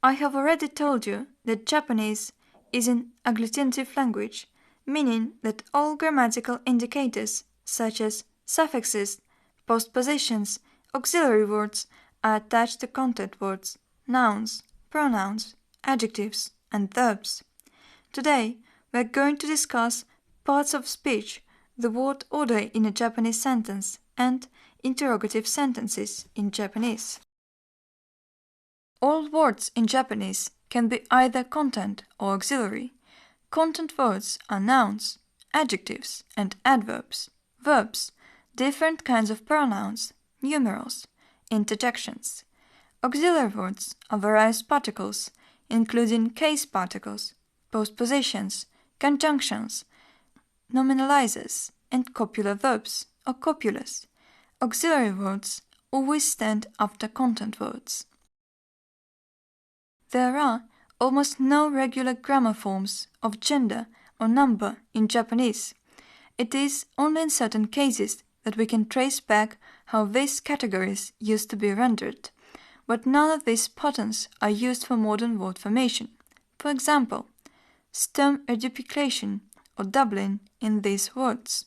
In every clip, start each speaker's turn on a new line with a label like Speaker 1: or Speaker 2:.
Speaker 1: I have already told you that Japanese is an agglutinative language, meaning that all grammatical indicators such as suffixes, postpositions, auxiliary words are attached to content words, nouns, pronouns, adjectives, and verbs. Today, we are going to discuss parts of speech, the word order in a Japanese sentence, and interrogative sentences in Japanese. All words in Japanese can be either content or auxiliary. Content words are nouns, adjectives, and adverbs, verbs, different kinds of pronouns, numerals, interjections. Auxiliary words are various particles, including case particles, postpositions, conjunctions, nominalizers, and copular verbs or copulars. Auxiliary words always stand after content words. There are almost no regular grammar forms of gender or number in Japanese. It is only in certain cases that we can trace back how these categories used to be rendered, but none of these patterns are used for modern word formation. For example, stem reduplication or doubling in these words.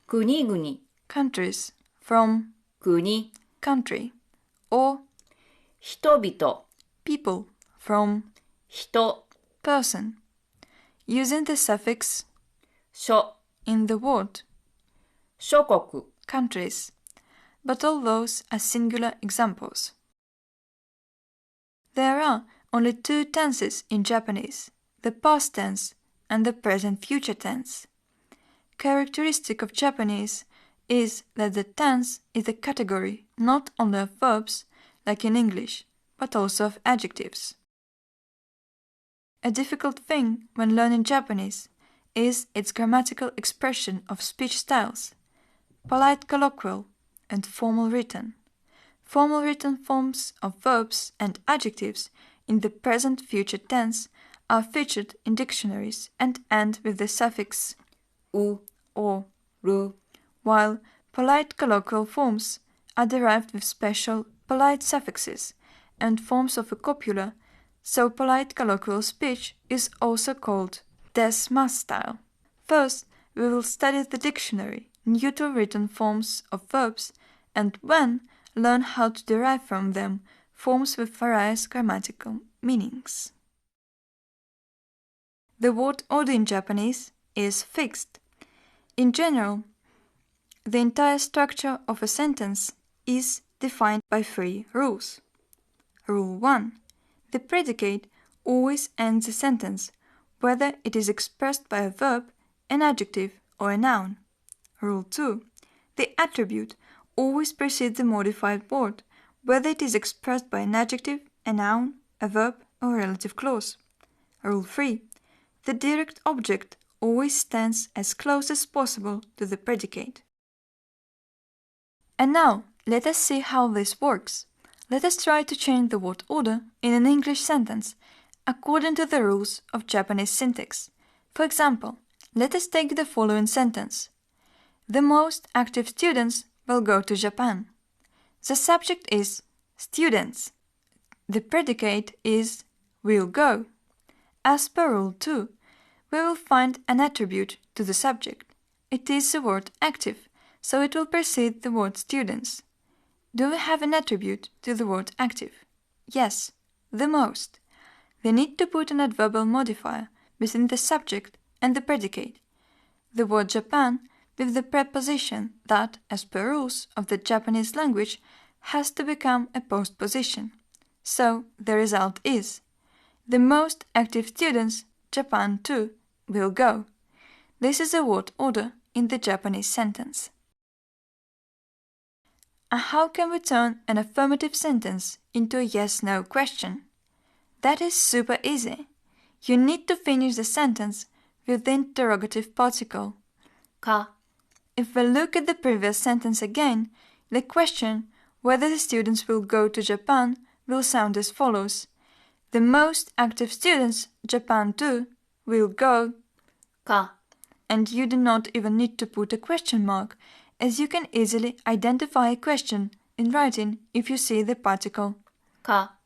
Speaker 2: KUNIGUNI,
Speaker 1: Countries from
Speaker 2: KUNI,
Speaker 1: country, or
Speaker 2: HITOBITO,
Speaker 1: people from
Speaker 2: 人,
Speaker 1: person, using the suffix
Speaker 2: SHO,
Speaker 1: in the word
Speaker 2: SHO-KOKU,
Speaker 1: countries, but all those are singular examples. There are only two tenses in Japanese, the past tense and the present future tense. Characteristic of Japanese is that the tense is a category not only of verbs, like in English, but also of adjectives. A difficult thing when learning Japanese is its grammatical expression of speech styles, polite colloquial and formal written. Formal written forms of verbs and adjectives in the present future tense are featured in dictionaries and end with the suffix
Speaker 2: u,
Speaker 1: or,
Speaker 2: ru,
Speaker 1: while polite colloquial forms are derived with special polite suffixes and forms of a copular, so polite colloquial speech is also called des mas style. First, we will study the dictionary, neutral written forms of verbs, and when learn how to derive from them forms with various grammatical meanings. The word order in Japanese is fixed. In general, the entire structure of a sentence is defined by 3 rules. Rule 1. The predicate always ends a sentence, whether it is expressed by a verb, an adjective, or a noun. Rule 2. The attribute always precedes the modified word, whether it is expressed by an adjective, a noun, a verb, or a relative clause. Rule 3. The direct object always stands as close as possible to the predicate. And now, let us see how this works. Let us try to change the word order in an English sentence according to the rules of Japanese syntax. For example, let us take the following sentence. The most active students will go to Japan. The subject is students. The predicate is will go. As per Rule 2, we will find an attribute to the subject. It is the word active, so it will precede the word students. Do we have an attribute to the word active? Yes, the most. We need to put an adverbial modifier between the subject and the predicate. The word Japan with the preposition that, as per rules of the Japanese language, has to become a postposition. So the result is the most active students, Japan too, will go. This is a word order in the Japanese sentence. And how can we turn an affirmative sentence into a yes-no question? That is super easy. You need to finish the sentence with the interrogative particle,
Speaker 2: ka.
Speaker 1: If we look at the previous sentence again, the question whether the students will go to Japan will sound as follows. The most active students, Japan too, will go
Speaker 2: ka.
Speaker 1: And you do not even need to put a question mark, as you can easily identify a question in writing if you see the particle
Speaker 2: ka.